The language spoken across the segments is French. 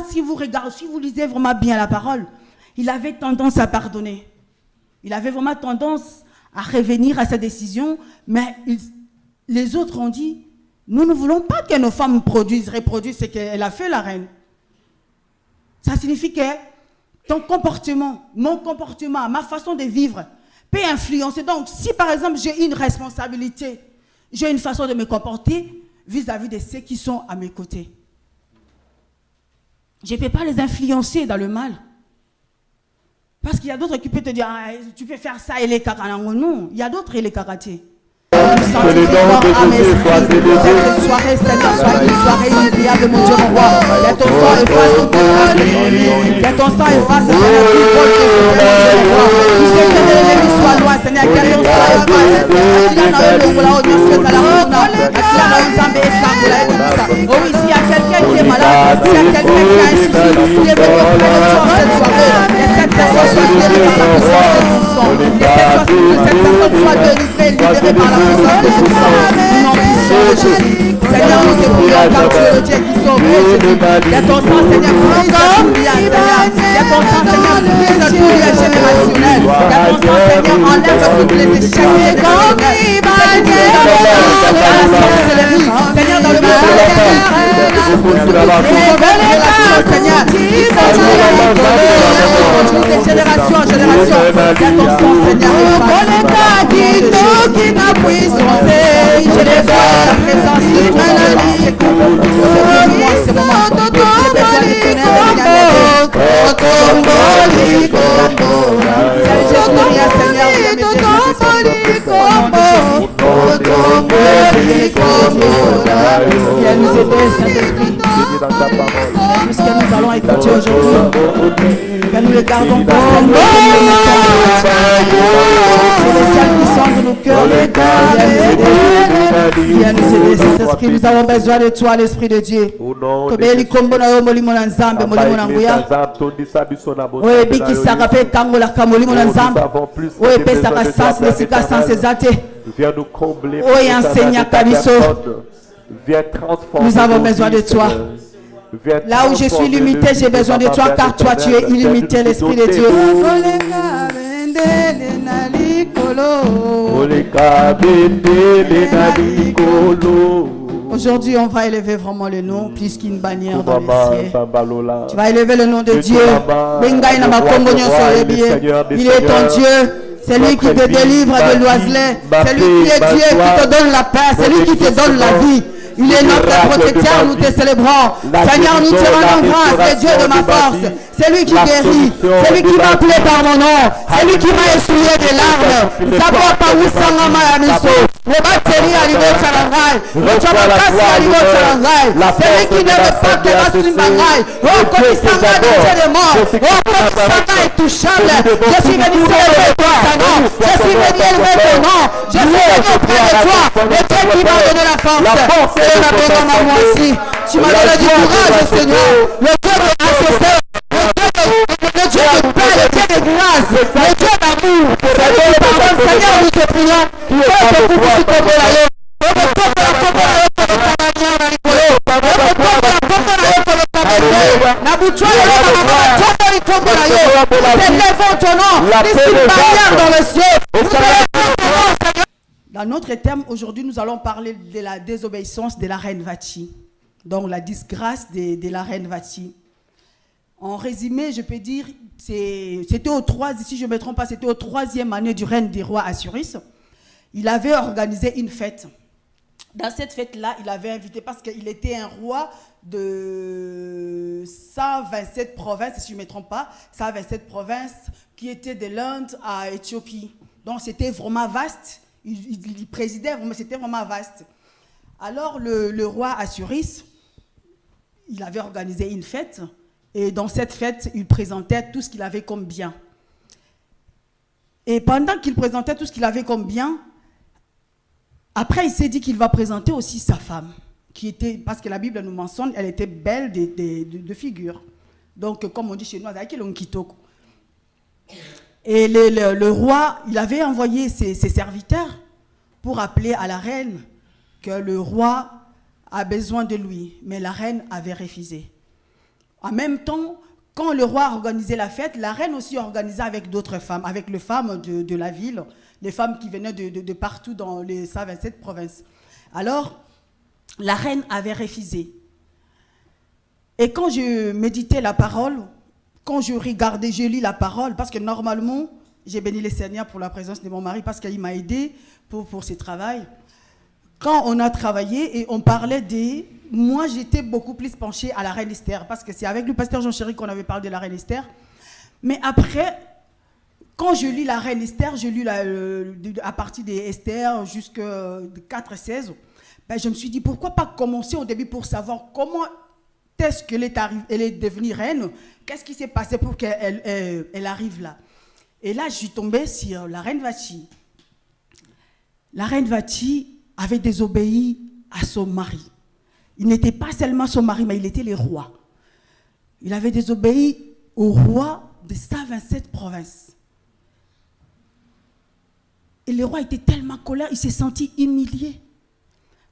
Si vous regardez, si vous lisez vraiment bien la parole, il avait tendance à pardonner. Il avait vraiment tendance à revenir à sa décision, mais les autres ont dit, nous ne voulons pas que nos femmes reproduisent ce qu'elle a fait, la reine. Ça signifie que ton comportement, mon comportement, ma façon de vivre peut influencer. Donc, si par exemple j'ai une responsabilité, j'ai une façon de me comporter vis-à-vis de ceux qui sont à mes côtés, je ne peux pas les influencer dans le mal. Parce qu'il y a d'autres qui peuvent te dire, ah, tu peux faire ça et les karatés. Non, il y a d'autres et les karatés. Sanctifie-toi à mes esprits. Cette soirée, Seigneur, soit une soirée inoubliable, mon Dieu, mon roi. Que ton sang efface toute trace de l'ennemi. Que ton sang efface, Seigneur, tout vol que je fais, mon Dieu, mon roi. Tout ce que l'ennemi soit loin, Seigneur, que ton sang efface. Akila na wewe ngola odio seta la rona. Akila na uzambe esango la ebusa. Oh oui, s'il y a quelqu'un qui est malade, s'il y a quelqu'un qui a un souci, qui est venu auprès de toi cette soirée, que cette personne soit guérie par la puissance de ton sang. Que cette personne soit délivrée, libérée par la puissance de ton sang. Nom puissant de Jésus. Seigneur, nous te prions car tu es le Dieu qui sauve, Jésus. Que ton sang, Seigneur, brise tout lien, Seigneur. Que ton sang, Seigneur, brise tout lien générationnel. Que ton sang, Seigneur, enlève tous les échecs générationnels. Seigneur, dans le monde, Seigneur, de génération en génération, que ton sang, Seigneur, je les vois à ta présence de toi, c'est moi, c'est moi, j'ai besoin de viens nous aider, Saint-Esprit. Tout ce que nous allons écouter aujourd'hui, que nous ne gardons pas seulement les celles qui sont de nos cœurs. Viens nous aider, Saint-Esprit. Nous avons besoin de toi, l'Esprit de Dieu. Viens nous combler. Nous avons besoin de toi. Là où je suis limité, j'ai besoin de toi car toi tu es illimité, l'Esprit de Dieu. Aujourd'hui, on va élever vraiment le nom plus qu'une bannière dans les cieux. Tu vas élever le nom de Dieu. Il est ton Dieu. C'est lui qui te délivre de l'oiselet. C'est lui qui est Dieu qui te donne la paix. C'est lui qui te donne la vie. Il est notre protecteur, nous te célébrons. Seigneur, nous te rendons grâce, le Dieu de ma force. C'est lui qui guérit. C'est lui qui m'a appelé par mon nom. C'est lui qui m'a essuyé des larmes. Le batterie à l'ivre Charangai. Le Chamakasi à l'ivre Charangai. C'est lui qui ne veut pas que la Simbangai. Oh, Kodisanga de Dieu de mort. Oh, Kodisanga est touchable. Je suis venu célébrer ton nom. Je suis venu élever ton nom. Je suis venu auprès de toi. Le Dieu qui m'a donné la force. Et la bonne à moi aussi. Tu m'as donné du courage, Seigneur. Le Dieu de l'associé. Le Dieu de paix, le Dieu de grâce, le Dieu d'amour. Seigneur, nous te prions. Dans notre thème, aujourd'hui, nous allons parler de la désobéissance de la reine Vati. Donc, la disgrâce de la reine Vati. En résumé, je peux dire, c'était si je ne me trompe pas, c'était au 3e année du règne du roi Assuris. Il avait organisé une fête. Dans cette fête-là, il avait invité, parce qu'il était un roi de 127 provinces, si je ne me trompe pas, 127 provinces qui étaient de l'Inde à Éthiopie. Donc c'était vraiment vaste. Il présidait, c'était vraiment vaste. Alors le roi Assuris, il avait organisé une fête. Et dans cette fête, il présentait tout ce qu'il avait comme bien. Et pendant qu'il présentait tout ce qu'il avait comme bien, après il s'est dit qu'il va présenter aussi sa femme, qui était, parce que la Bible nous mentionne, elle était belle de figure. Donc comme on dit chez nous, et le roi, il avait envoyé ses serviteurs pour appeler à la reine que le roi a besoin de lui. Mais la reine avait refusé. En même temps, quand le roi organisait la fête, la reine aussi organisait avec d'autres femmes, avec les femmes de la ville, les femmes qui venaient de partout dans les 127 provinces. Alors, la reine avait refusé. Et quand je méditais la parole, quand je regardais, je lis la parole, parce que normalement, j'ai béni le Seigneur pour la présence de mon mari, parce qu'il m'a aidé pour ce travail. Quand on a travaillé et on parlait des... Moi, j'étais beaucoup plus penchée à la reine Esther, parce que c'est avec le pasteur Jean-Chéri qu'on avait parlé de la reine Esther. Mais après, quand je lis la reine Esther, je lis à partir d'Esther jusqu'à 4-16, ben, je me suis dit, pourquoi pas commencer au début pour savoir comment est-ce qu'elle est devenue reine, qu'est-ce qui s'est passé pour qu'elle arrive là. Et là, je suis tombée sur la reine Vati. La reine Vati avait désobéi à son mari. Il n'était pas seulement son mari, mais il était le roi. Il avait désobéi au roi de 127 provinces. Et le roi était tellement colère, il s'est senti humilié.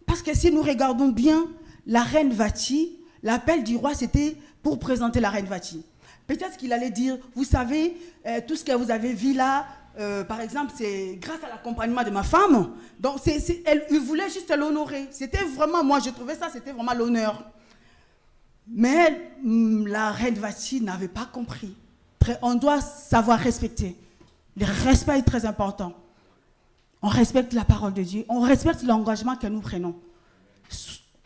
Parce que si nous regardons bien, la reine Vati, l'appel du roi, c'était pour présenter la reine Vati. Peut-être qu'il allait dire, vous savez, tout ce que vous avez vu là, par exemple, c'est grâce à l'accompagnement de ma femme. Donc, il voulait juste l'honorer. C'était vraiment, moi, je trouvais ça, c'était vraiment l'honneur. Mais la reine Vati n'avait pas compris. On doit savoir respecter. Le respect est très important. On respecte la parole de Dieu. On respecte l'engagement que nous prenons.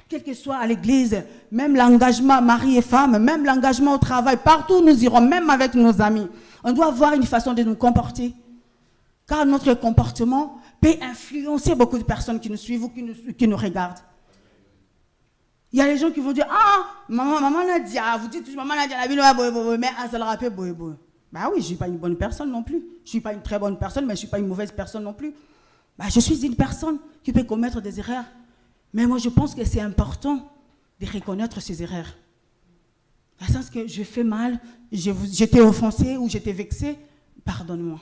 Quel que soit à l'église, même l'engagement mari et femme, même l'engagement au travail, partout où nous irons, même avec nos amis, on doit avoir une façon de nous comporter. Car notre comportement peut influencer beaucoup de personnes qui nous suivent ou qui nous regardent. Il y a des gens qui vont dire, ah, maman Nadia, vous dites toujours maman Nadia, la vie, mais ça le rappelle, bah oui, je ne suis pas une bonne personne non plus. Je ne suis pas une très bonne personne, mais je ne suis pas une mauvaise personne non plus. Bah, je suis une personne qui peut commettre des erreurs. Mais moi, je pense que c'est important de reconnaître ses erreurs. Dans le sens que je fais mal, j'étais offensé ou j'étais vexé, pardonne-moi.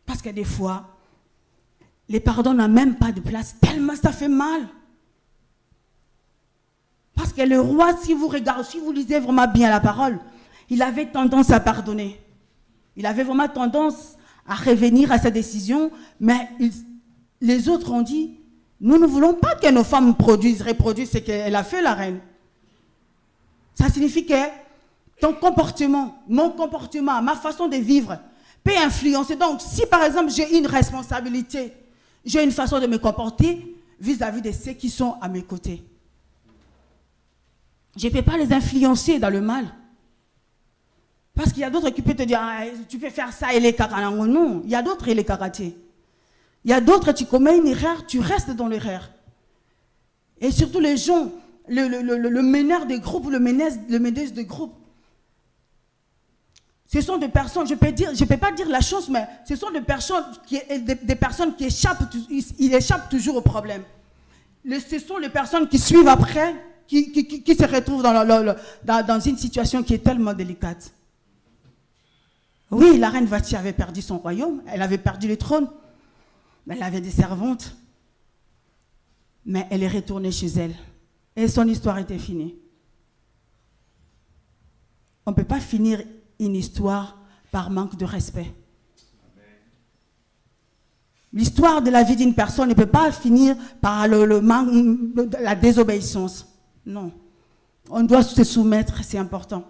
Parce que des fois, les pardons n'ont même pas de place, tellement ça fait mal. Parce que le roi, si vous regardez, si vous lisez vraiment bien la parole, il avait tendance à pardonner. Il avait vraiment tendance à revenir à sa décision, mais les autres ont dit, nous ne voulons pas que nos femmes reproduisent ce qu'elle a fait, la reine. Ça signifie que ton comportement, mon comportement, ma façon de vivre peut influencer. Donc, si par exemple j'ai une responsabilité, j'ai une façon de me comporter vis-à-vis de ceux qui sont à mes côtés. Je ne peux pas les influencer dans le mal. Parce qu'il y a d'autres qui peuvent te dire, ah, tu peux faire ça et les kakalango. Non, il y a d'autres et les karatés. Il y a d'autres, tu commets une erreur, tu restes dans l'erreur. Et surtout les gens, le meneur des groupes, le meneuse des groupes, ce sont des personnes, je peux pas dire la chose, mais ce sont des personnes qui échappent toujours au problème. Ce sont les personnes qui suivent après, qui se retrouvent dans une situation qui est tellement délicate. Oui, la reine Vati avait perdu son royaume, elle avait perdu le trône, mais elle avait des servantes. Mais elle est retournée chez elle. Et son histoire était finie. On ne peut pas finir une histoire par manque de respect. L'histoire de la vie d'une personne ne peut pas finir par le manque, la désobéissance. Non. On doit se soumettre, c'est important.